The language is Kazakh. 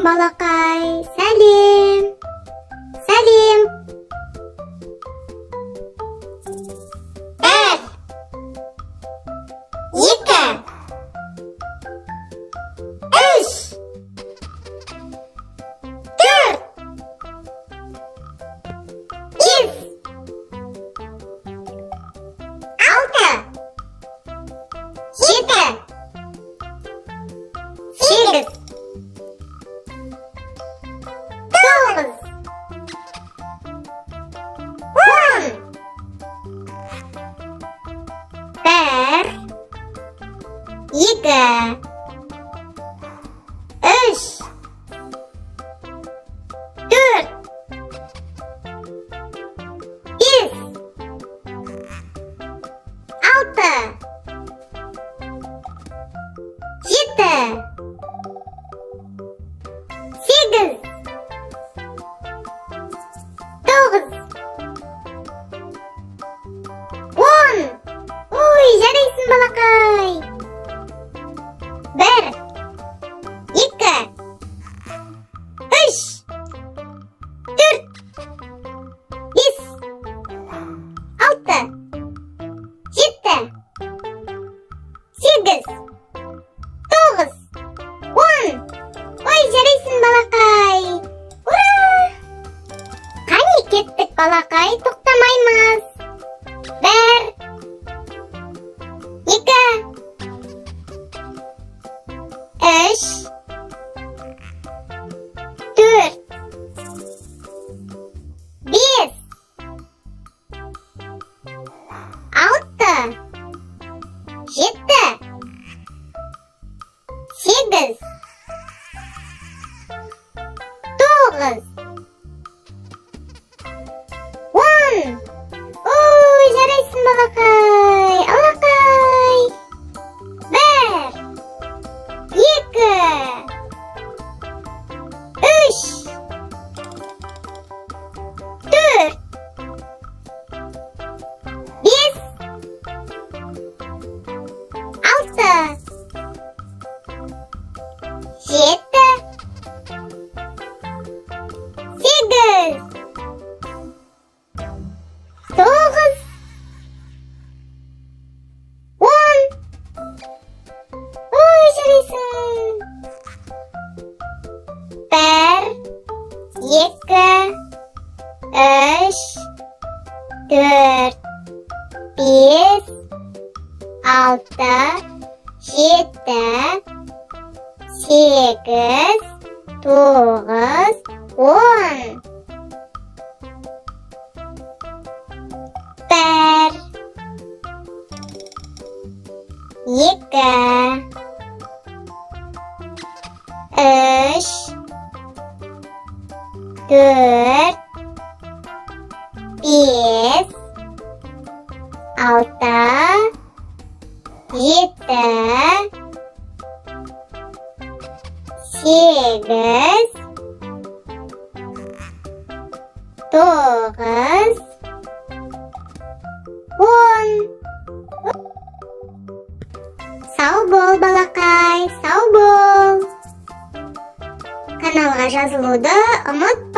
балақай? Сәлем. Сәлем. Бір, екі, үш, төрт, бес, алты, жеті, сегіз, тоғыз, он. Бір, екі, үш, төрт, бес, алты, жеті, сегіз, тоғыз, он. Ой, жарайсың, балақай. Бір, екі, үш, төрт, бес, алты, жеті, сегіз, тоғыз, он. Ой, жарайсың, балақай. Ура! Қане кеттік, балақай, тоқтамаймыз. Бір, екі, үш, төрт, бес, алты, жеті, сегіз, тоғыз, он. Ой, жарайсың, балақай. Алақай. Бір, екі, үш, төрт, бес, алты, жеті, сегіз, тоғыз, он. Ой, жарайсың. Бір, екі, үш, төрт, бес, алты, жеті, сегіз, тоғыз, он. Бір, екі, үш, төрт, бес, алты, жеті, сегіз, тоғыз, он. Сау бол, балақай, сау бол. Каналға жазылуды ұмытпа.